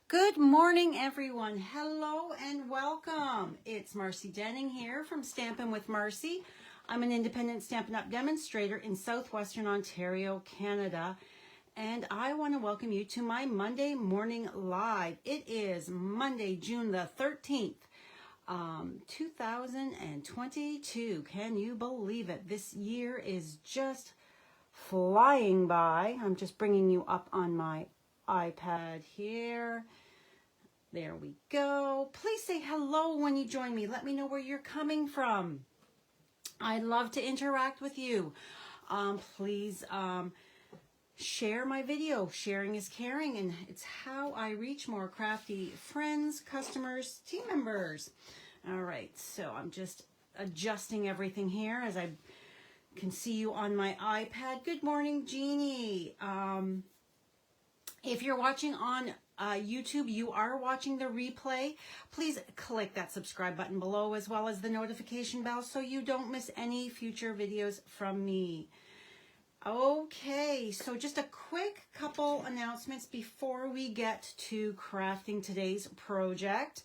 Good morning, everyone. Hello and welcome. It's Marcy Denning here from Stampin' with Marcy. I'm an independent Stampin' Up demonstrator in Southwestern Ontario, Canada. And I want to welcome you to my Monday morning live. It is Monday, June the 13th, 2022. Can you believe it? This year is just flying by. I'm just bringing you up on my iPad here. There we go. Please say hello when you join me. Let me know where you're coming from. I'd love to interact with you. Please share my video. Sharing is caring, and it's how I reach more crafty friends, customers, team members. All right, so I'm just adjusting everything here as I can see you on my iPad. Good morning, Jeannie. If you're watching on YouTube, you are watching the replay. Please click that subscribe button below as well as the notification bell so you don't miss any future videos from me. Okay, so just a quick couple announcements before we get to crafting today's project.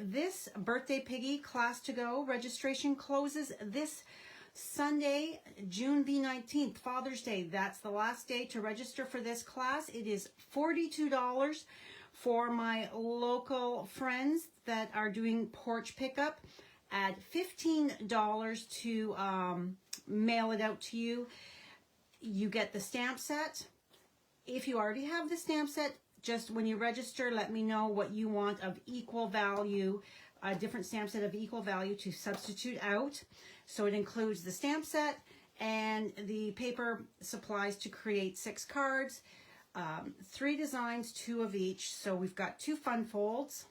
This Birthday Piggy Class to Go registration closes this Sunday, June the 19th, Father's Day. That's the last day to register for this class. It is $42 for my local friends that are doing porch pickup. Add $15 to mail it out to you. You get the stamp set. If you already have the stamp set, just when you register, let me know what you want of equal value, a different stamp set of equal value to substitute out. So it includes the stamp set and the paper supplies to create 6 cards, 3 designs, 2 of each. So we've got 2 fun folds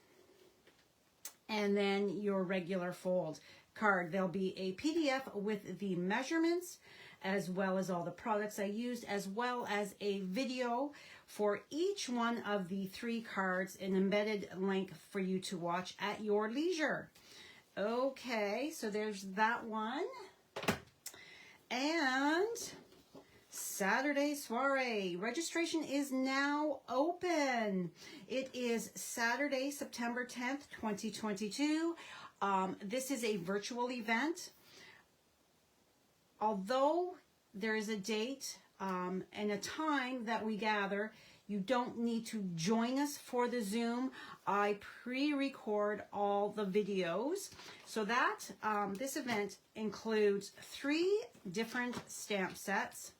and then your regular fold card. There'll be a PDF with the measurements as well as all the products I used, as well as a video for each one of the 3 cards, an embedded link for you to watch at your leisure. Okay, so there's that one. And Saturday soiree. Registration is now open. It is Saturday, September 10th, 2022. This is a virtual event. Although there is a date and a time that we gather, you don't need to join us for the Zoom. I pre-record all the videos. So that this event includes 3 different stamp sets.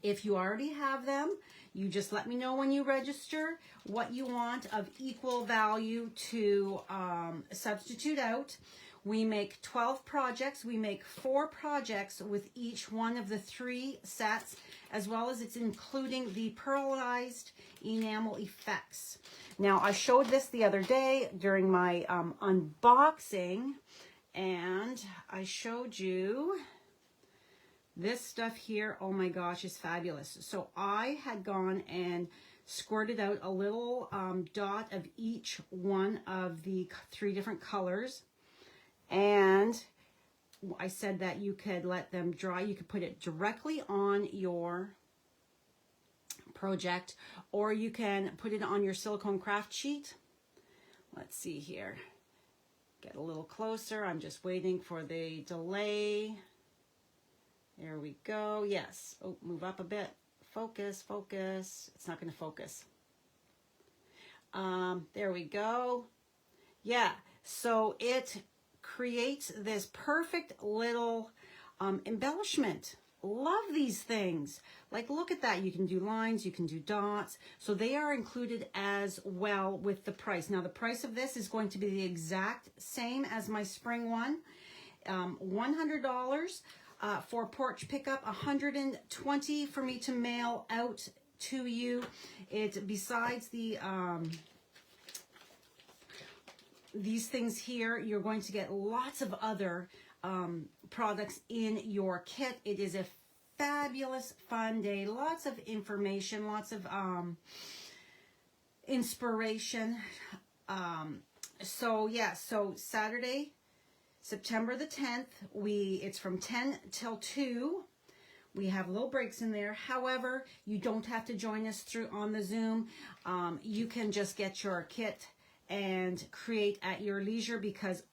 If you already have them, you just let me know when you register what you want of equal value to substitute out. We make 12 projects. We make 4 projects with each one of the 3 sets, as well as it's including the Pearlized enamel effects. Now, I showed this the other day during my unboxing, and I showed you this stuff here. Oh my gosh, is fabulous. So I had gone and squirted out a little dot of each one of the 3 different colors. And I said that you could let them dry. You could put it directly on your project, or you can put it on your silicone craft sheet. Let's see here. Get a little closer. I'm just waiting for the delay. There we go. Yes. Oh, move up a bit. Focus, focus. It's not going to focus. There we go. Yeah. So it creates this perfect little embellishment. Love these things. Like, look at that. You can do lines, you can do dots. So they are included as well with the price. Now, the price of this is going to be the exact same as my spring one. $100 for porch pickup, $120 for me to mail out to you. It, besides the these things here, you're going to get lots of other products in your kit. It is a fabulous, fun day. Lots of information, lots of inspiration. So yeah, so Saturday, September the 10th, it's from 10 till 2. We have little breaks in there. However, you don't have to join us through on the Zoom. You can just get your kit and create at your leisure, because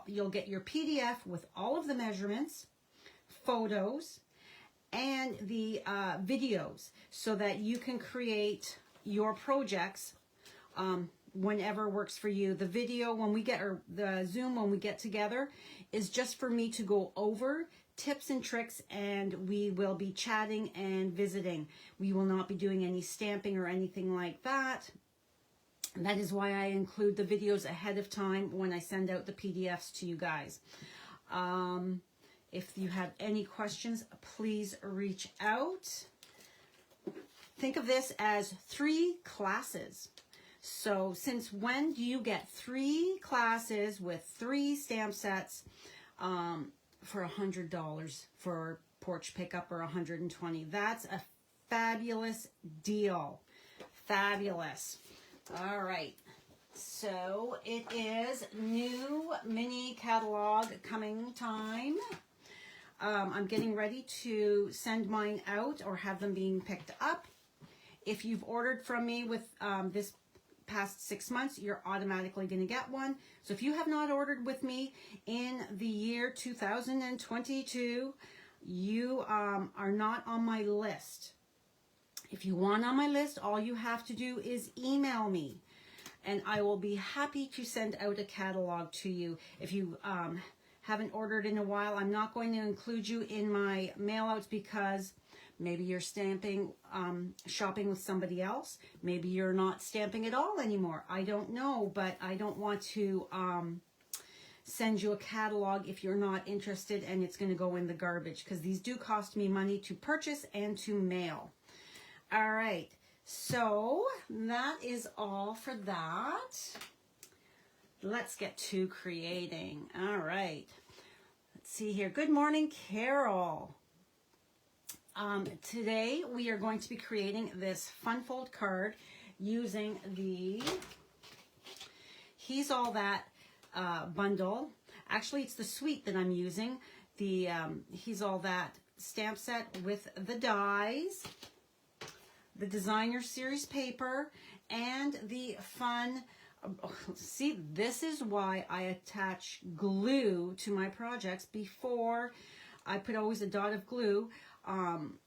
you'll get your PDF with all of the measurements, photos, and the videos, so that you can create your projects whenever works for you. The video, when we get, or the Zoom when we get together, is just for me to go over tips and tricks, and we will be chatting and visiting. We will not be doing any stamping or anything like that. That is why I include the videos ahead of time when I send out the PDFs to you guys. If you have any questions, please reach out. Think of this as 3 classes. So since when do you get 3 classes with 3 stamp sets for $100 for porch pickup, or $120? That's a fabulous deal. Fabulous. All right. So it is new mini catalog coming time. I'm getting ready to send mine out, or have them being picked up. If you've ordered from me with this past 6 months, you're automatically going to get one. So if you have not ordered with me in the year 2022, you are not on my list. If you want on my list, all you have to do is email me, and I will be happy to send out a catalog to you. If you haven't ordered in a while, I'm not going to include you in my mailouts, because maybe you're stamping, shopping with somebody else. Maybe you're not stamping at all anymore. I don't know, but I don't want to send you a catalog if you're not interested and it's going to go in the garbage, because these do cost me money to purchase and to mail. All right, so that is all for that. Let's get to creating. All right, let's see here. Good morning, Carol. Today we are going to be creating this fun fold card using the He's All That bundle. Actually, it's the suite that I'm using. The He's All That stamp set with the dies, the designer series paper, and the fun. See, this is why I attach glue to my projects before I put always a dot of glue on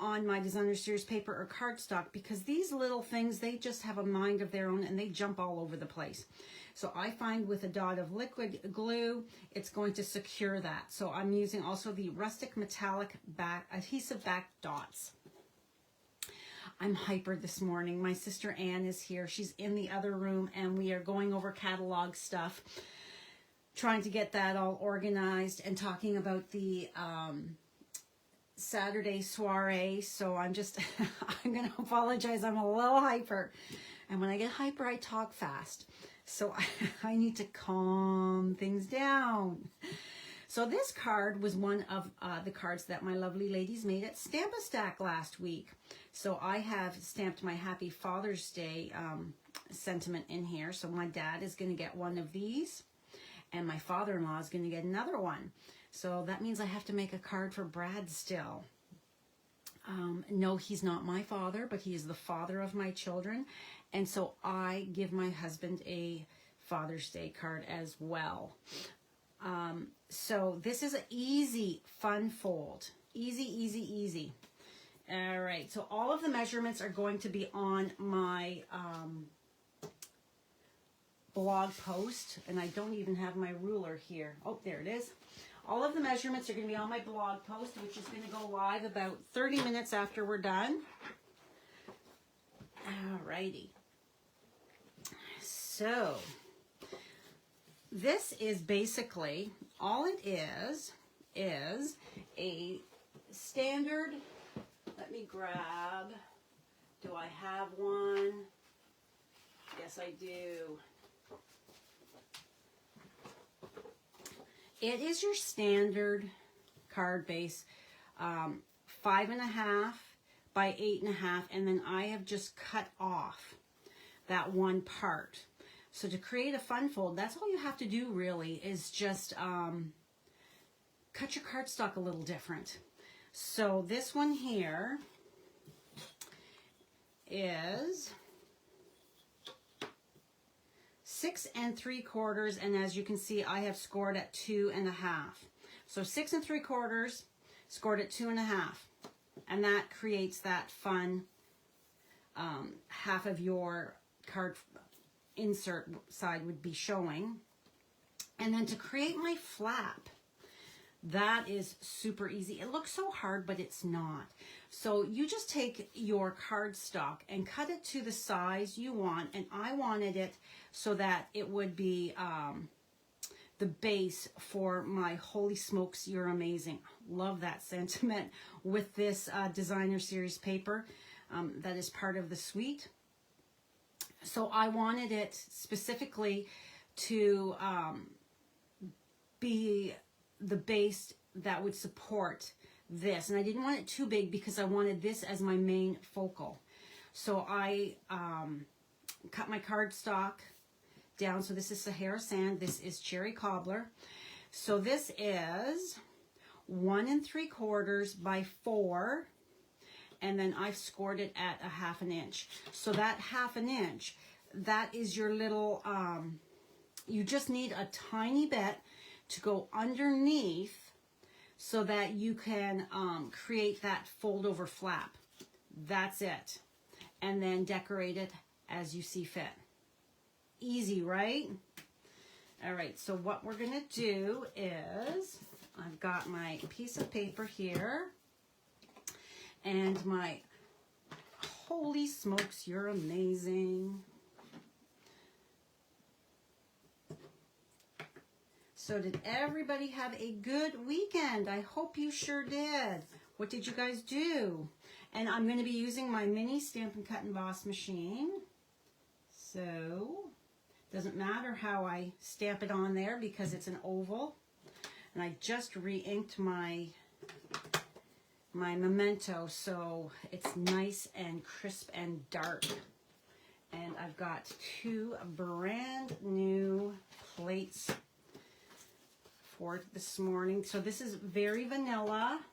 my designer series paper or cardstock, because these little things, they just have a mind of their own and they jump all over the place. So I find with a dot of liquid glue, it's going to secure that. So I'm using also the rustic metallic back adhesive back dots. I'm hyper this morning. My sister Ann is here. She's in the other room, and we are going over catalog stuff, trying to get that all organized, and talking about the Saturday soiree. So I'm just, I'm going to apologize. I'm a little hyper. And when I get hyper, I talk fast. So I need to calm things down. So this card was one of the cards that my lovely ladies made at Stamp-A-Stack last week. So I have stamped my Happy Father's Day sentiment in here. So my dad is going to get one of these, and my father-in-law is going to get another one. So that means I have to make a card for Brad still. No, he's not my father, but he is the father of my children. And so I give my husband a Father's Day card as well. So this is an easy, fun fold. Easy, easy, easy. All right, so all of the measurements are going to be on my blog post, and I don't even have my ruler here. Oh, there it is. All of the measurements are going to be on my blog post, which is going to go live about 30 minutes after we're done. All righty. So this is basically, all it is a standard, let me grab, do I have one? Yes, I do. It is your standard card base, 5.5 by 8.5, and then I have just cut off that one part. So to create a fun fold, that's all you have to do really, is just cut your cardstock a little different. So this one here is 6 3/4, and as you can see, I have scored at 2.5. So 6 3/4, scored at 2.5, and that creates that fun half of your card insert side would be showing. And then to create my flap, that is super easy. It looks so hard, but it's not. So you just take your cardstock and cut it to the size you want, and I wanted it so that it would be the base for my Holy Smokes, You're Amazing. Love that sentiment with this designer series paper that is part of the suite. So I wanted it specifically to be the base that would support this, and I didn't want it too big because I wanted this as my main focal. So I cut my cardstock down. So this is Sahara Sand, this is Cherry Cobbler. So this is 1 3/4 by 4, and then I've scored it at 1/2 inch. So that 1/2 inch, that is your little, you just need a tiny bit to go underneath so that you can create that fold over flap. That's it. And then decorate it as you see fit. Easy, right? All right, so what we're gonna do is, I've got my piece of paper here and my Holy Smokes, You're Amazing. So did everybody have a good weekend? I hope you sure did. What did you guys do? And I'm going to be using my mini Stampin' Cut and Emboss machine. So doesn't matter how I stamp it on there because it's an oval. And I just re-inked my memento so it's nice and crisp and dark. And I've got 2 brand new plates for this morning. So this is very vanilla.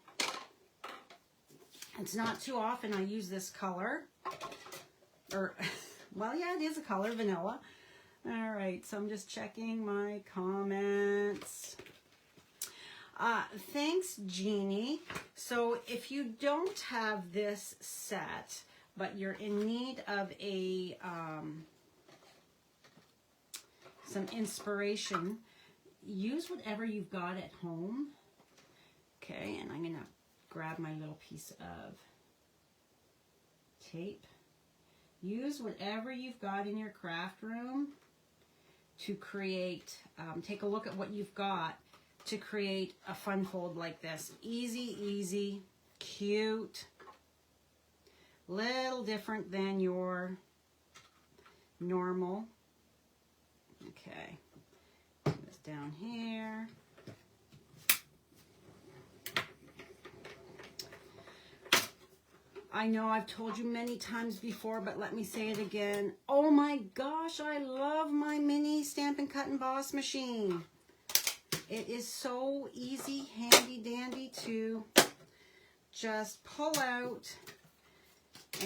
It's not too often I use this color. Or, well, yeah, it is a color, vanilla. All right, so I'm just checking my comments. Thanks, Jeannie. So if you don't have this set, but you're in need of a some inspiration, use whatever you've got at home. Okay, and I'm gonna grab my little piece of tape. Use whatever you've got in your craft room to create, take a look at what you've got to create a fun fold like this. Easy, easy, cute, little different than your normal. Okay. Down here. I know I've told you many times before, but let me say it again. Oh my gosh, I love my mini Stampin' Cut and Emboss machine. It is so easy, handy dandy to just pull out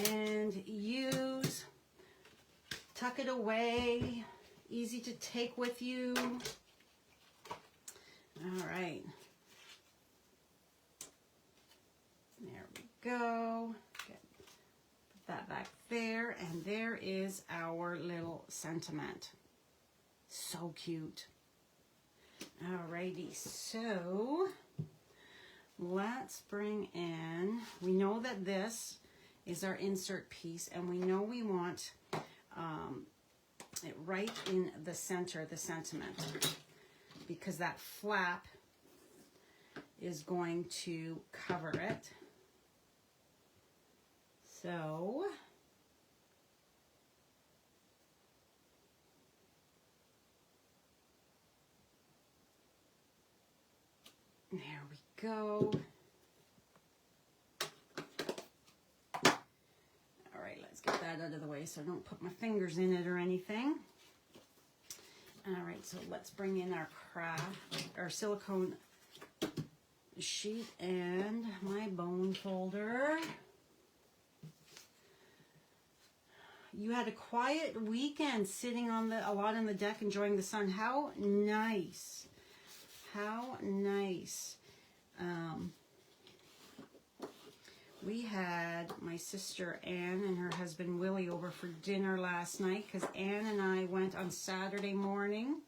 and use, tuck it away, easy to take with you. All right, there we go. Put that back there, and there is our little sentiment. So cute. Alrighty, so let's bring in, we know that this is our insert piece, and we know we want it right in the center, the sentiment, because that flap is going to cover it. So there we go. All right, let's get that out of the way so I don't put my fingers in it or anything. All right, so let's bring in our craft, our silicone sheet and my bone folder. You had a quiet weekend sitting on a lot on the deck enjoying the sun. How nice. How nice. We had my sister Anne and her husband Willie over for dinner last night because Anne and I went on Saturday morning.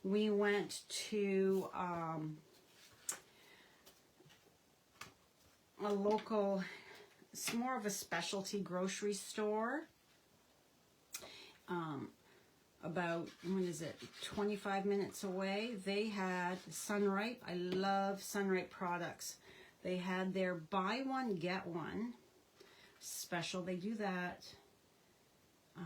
We went to a local, it's more of a specialty grocery store. About, what is it, 25 minutes away. They had Sunripe. I love Sunripe products. They had their buy one, get one special. They do that. I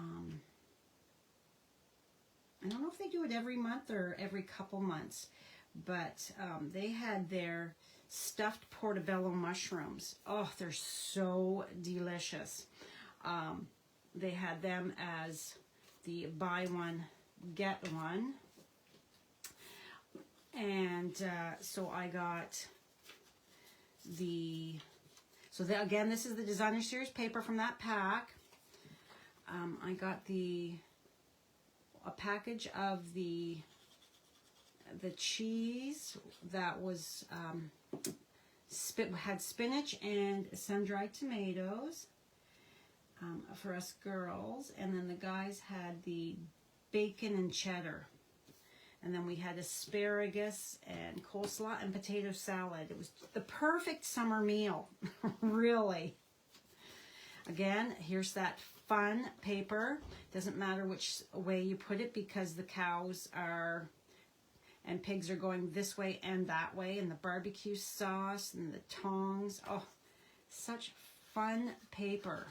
don't know if they do it every month or every couple months, but they had their stuffed portobello mushrooms. Oh, they're so delicious. They had them as the buy one, get one. And so I got again, this is the Designer Series paper from that pack. I got a package of the cheese that was had spinach and sun-dried tomatoes for us girls, and then the guys had the bacon and cheddar, and then we had asparagus and coleslaw and potato salad. It was the perfect summer meal. Really. Again, here's that fun paper. Doesn't matter which way you put it because the cows and pigs are going this way and that way, and the barbecue sauce and the tongs. Oh, such fun paper.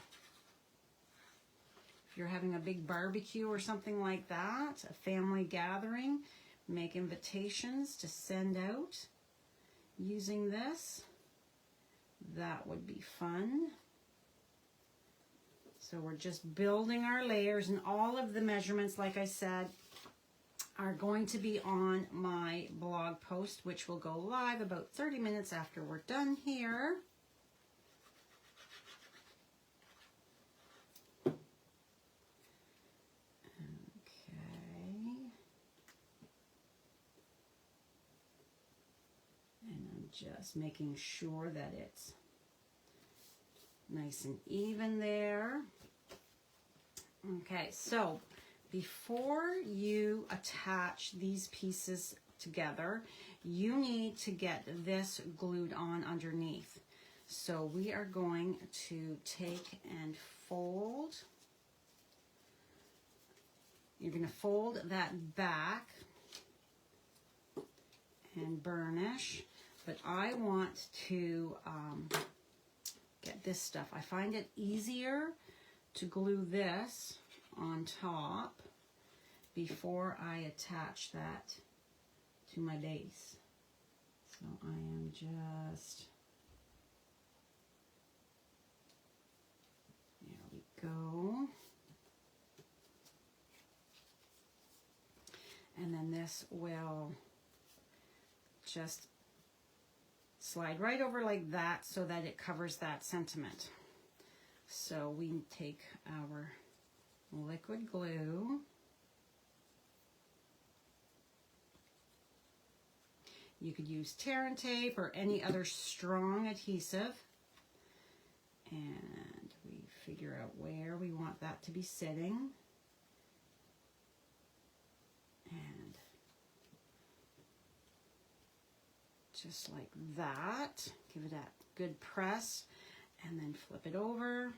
If you're having a big barbecue or something like that, a family gathering, make invitations to send out using this. That would be fun. So we're just building our layers, and all of the measurements, like I said, are going to be on my blog post, which will go live about 30 minutes after we're done here. Just making sure that it's nice and even there. Okay, so before you attach these pieces together, you need to get this glued on underneath. So we are going to take and fold. You're going to fold that back and burnish. But I want to get this stuff. I find it easier to glue this on top before I attach that to my base. So I am just, there we go. And then this will just slide right over like that so that it covers that sentiment. So we take our liquid glue. You could use tear and tape or any other strong adhesive. And we figure out where we want that to be sitting. And just like that, give it a good press, and then flip it over.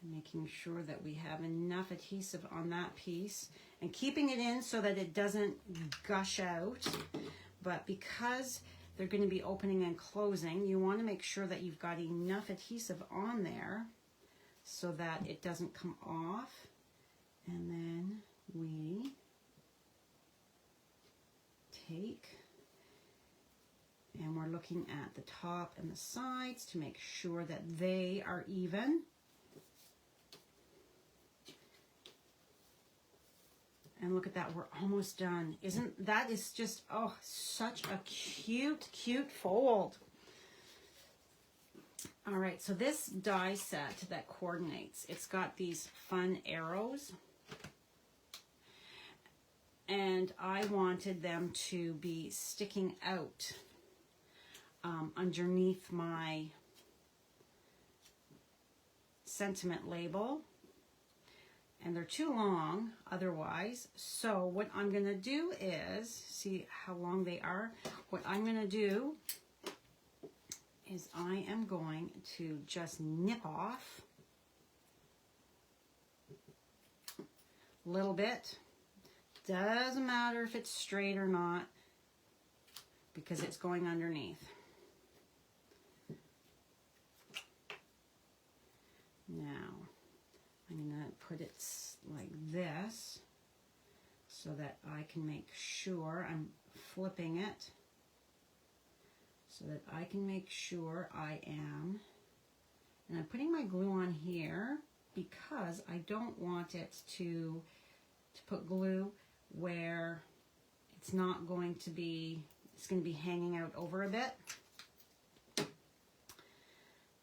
And making sure that we have enough adhesive on that piece, and keeping it in so that it doesn't gush out. But because they're going to be opening and closing, you want to make sure that you've got enough adhesive on there so that it doesn't come off. And then we take, and we're looking at the top and the sides to make sure that they are even. And look at that, we're almost done. Isn't that is just, oh, such a cute, cute fold. All right, so this die set that coordinates, it's got these fun arrows. And I wanted them to be sticking out underneath my sentiment label. And they're too long otherwise. So what I'm going to do is, see how long they are? What I'm going to do is I am going to just nip off a little bit. Doesn't matter if it's straight or not, because it's going underneath. Now, I'm going to put it like this so that I can make sure I'm flipping it so that I can make sure I am, and I'm putting my glue on here because I don't want it to put glue where it's not going to be, it's going to be hanging out over a bit.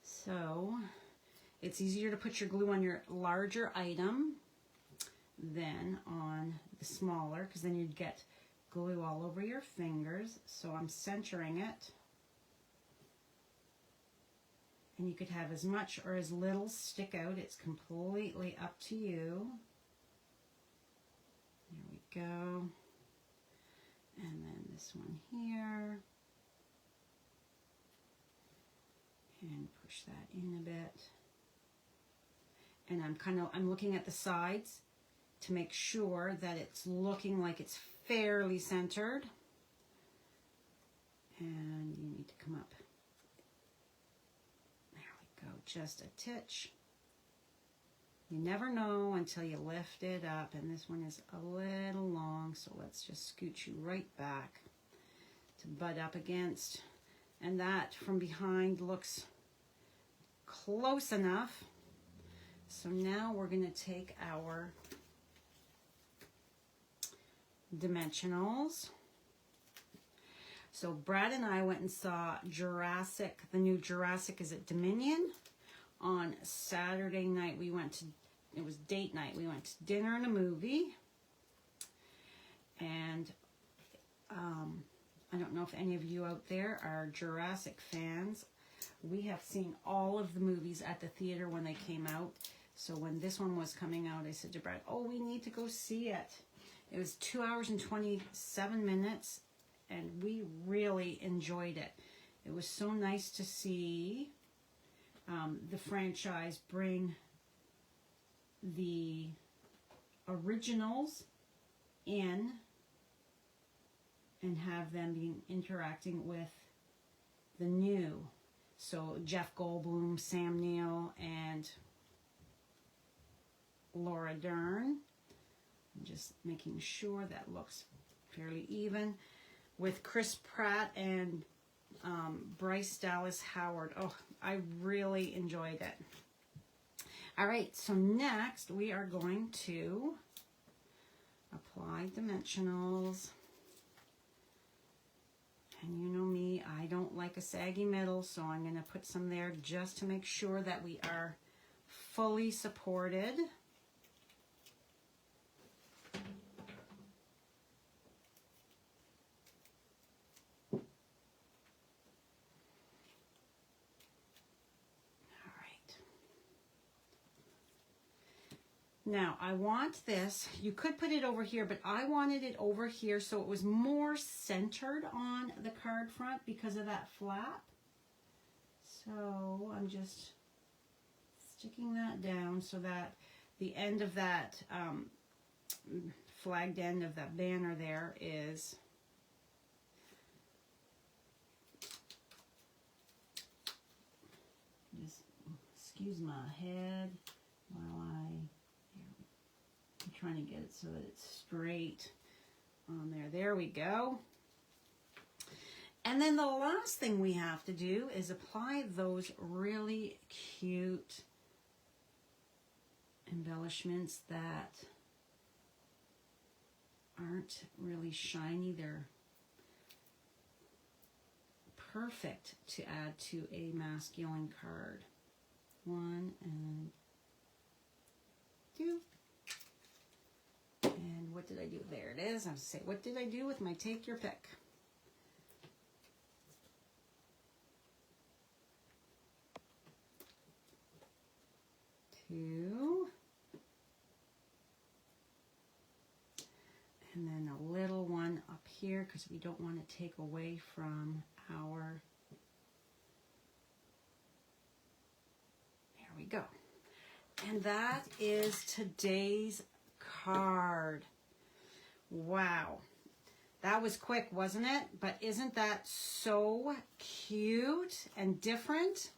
So it's easier to put your glue on your larger item than on the smaller, because then you'd get glue all over your fingers. So I'm centering it. And you could have as much or as little stick out. It's completely up to you. There we go. And then this one here. And push that in a bit. And I'm looking at the sides to make sure that it's looking like it's fairly centered. And you need to come up. There we go, just a titch. You never know until you lift it up, and this one is a little long, so let's just scoot you right back to butt up against. And that from behind looks close enough. So now we're going to take our dimensionals. So Brad and I went and saw Jurassic, the new Jurassic is at Dominion. On Saturday night we went to, it was date night, we went to dinner and a movie. And I don't know if any of you out there are Jurassic fans. We have seen all of the movies at the theater when they came out. So when this one was coming out, I said to Brad, oh, we need to go see it. It was 2 hours and 27 minutes, and we really enjoyed it. It was so nice to see the franchise bring the originals in and have them being interacting with the new. So Jeff Goldblum, Sam Neill, and Laura Dern. I'm just making sure that looks fairly even. With Chris Pratt and Bryce Dallas Howard. Oh, I really enjoyed it. All right, so next we are going to apply dimensionals. And you know me, I don't like a saggy middle, so I'm going to put some there just to make sure that we are fully supported. Now, I want this, you could put it over here, but I wanted it over here so it was more centered on the card front because of that flap. So I'm just sticking that down so that the end of that flagged end of that banner there is just, excuse my head while I'm trying to get it so that it's straight on there. There we go. And then the last thing we have to do is apply those really cute embellishments that aren't really shiny. They're perfect to add to a masculine card. 1 and 2. And what did I do? There it is. I was say, what did I do with my take your pick? Two. And then a little one up here because we don't want to take away from our, there we go. And that is today's card. Wow. That was quick, wasn't it? But isn't that so cute and different?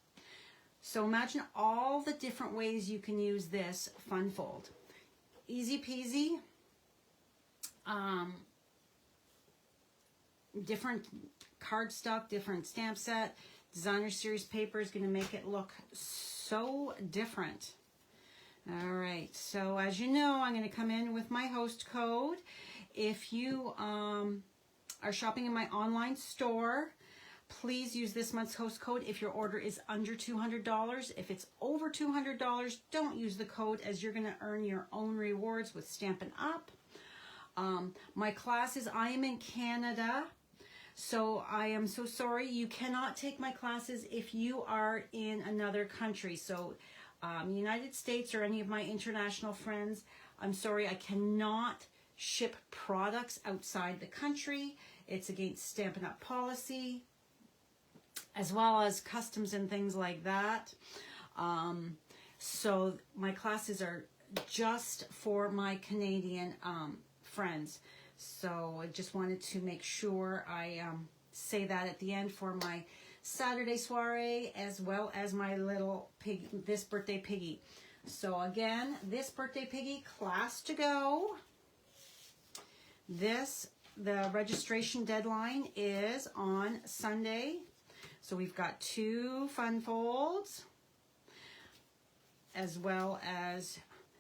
So imagine all the different ways you can use this fun fold. Easy peasy. Different cardstock, different stamp set. Designer series paper is going to make it look so different. All right, so as you know, I'm going to come in with my host code. If you are shopping in my online store, please use this month's host code if your order is under $200. If it's over $200, don't use the code as you're going to earn your own rewards with Stampin' Up. My classes, I am in Canada, so I am so sorry. You cannot take my classes if you are in another country. So United States or any of my international friends, I'm sorry, I cannot ship products outside the country. It's against Stampin' Up policy, as well as customs and things like that. So my classes are just for my Canadian friends. So I just wanted to make sure I say that at the end for my Saturday soiree, as well as my little pig, this birthday piggy. So again, this birthday piggy, class to go. The registration deadline is on Sunday. So we've got 2 fun folds, as well as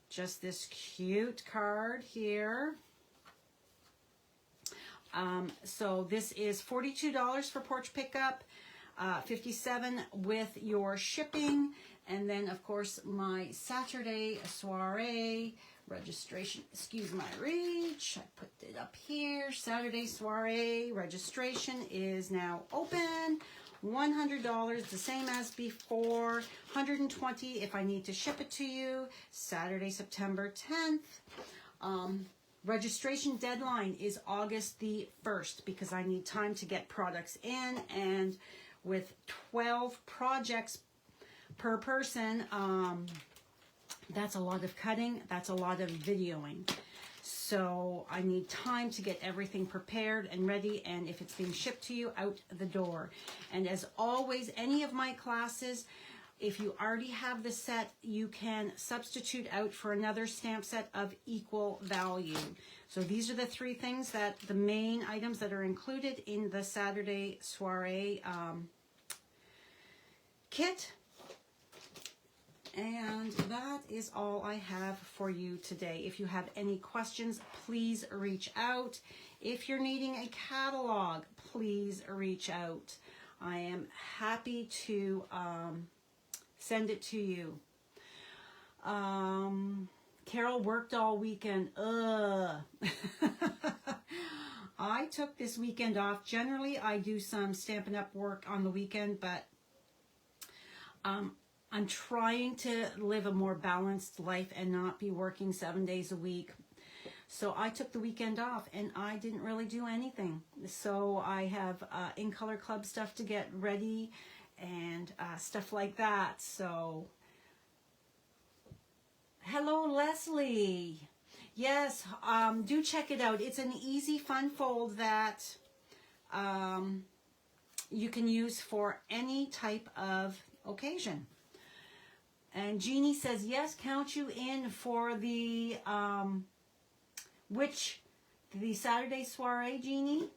just this cute card here. So this is $42 for porch pickup, $57 with your shipping, and then of course my Saturday soiree registration, excuse my reach, I put it up here. Saturday soiree registration is now open. $100, the same as before. $120 if I need to ship it to you. Saturday, September 10th. Registration deadline is August the 1st because I need time to get products in, and with 12 projects per person, that's a lot of cutting, that's a lot of videoing. So I need time to get everything prepared and ready, and if it's being shipped to you, out the door. And as always, any of my classes, if you already have the set, you can substitute out for another stamp set of equal value. So these are the 3 things that the main items that are included in the Saturday soiree kit. And that is all I have for you today. If you have any questions, please reach out. If you're needing a catalog, please reach out. I am happy to send it to you. Carol worked all weekend. I took this weekend off. Generally, I do some Stampin' Up work on the weekend, but I'm trying to live a more balanced life and not be working 7 days a week. So I took the weekend off and I didn't really do anything. So I have In Color Club stuff to get ready and stuff like that. So, hello, Leslie. Yes, do check it out. It's an easy, fun fold that you can use for any type of occasion. And Jeannie says, yes, count you in for the, the Saturday soiree, Jeannie?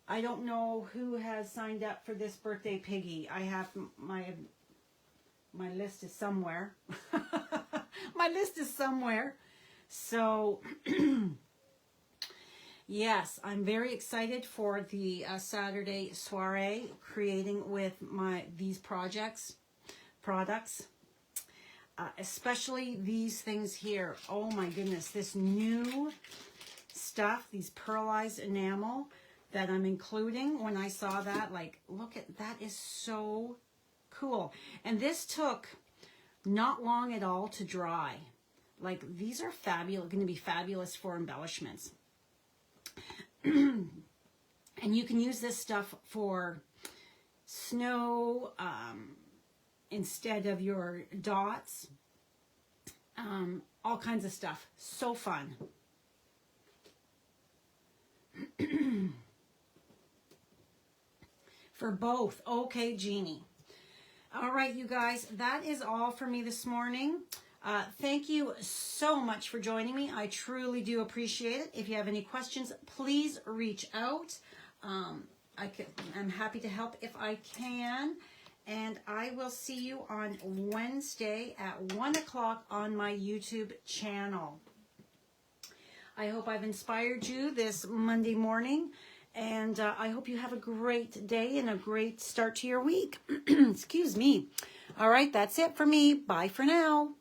I don't know who has signed up for this birthday piggy. I have my list is somewhere. My list is somewhere. So, yes, I'm very excited for the Saturday soiree creating with these products, especially these things here. Oh my goodness, this new stuff, these pearlized enamel that I'm including. When I saw that, like, look at that, is so cool. And this took not long at all to dry. Like, these are fabulous, going to be fabulous for embellishments. And you can use this stuff for snow instead of your dots. All kinds of stuff. So fun. For both. Okay, Jeannie. All right, you guys, that is all for me this morning. Thank you so much for joining me. I truly do appreciate it. If you have any questions, please reach out. I'm happy to help if I can. And I will see you on Wednesday at 1 o'clock on my YouTube channel. I hope I've inspired you this Monday morning. And I hope you have a great day and a great start to your week. Excuse me. All right, that's it for me. Bye for now.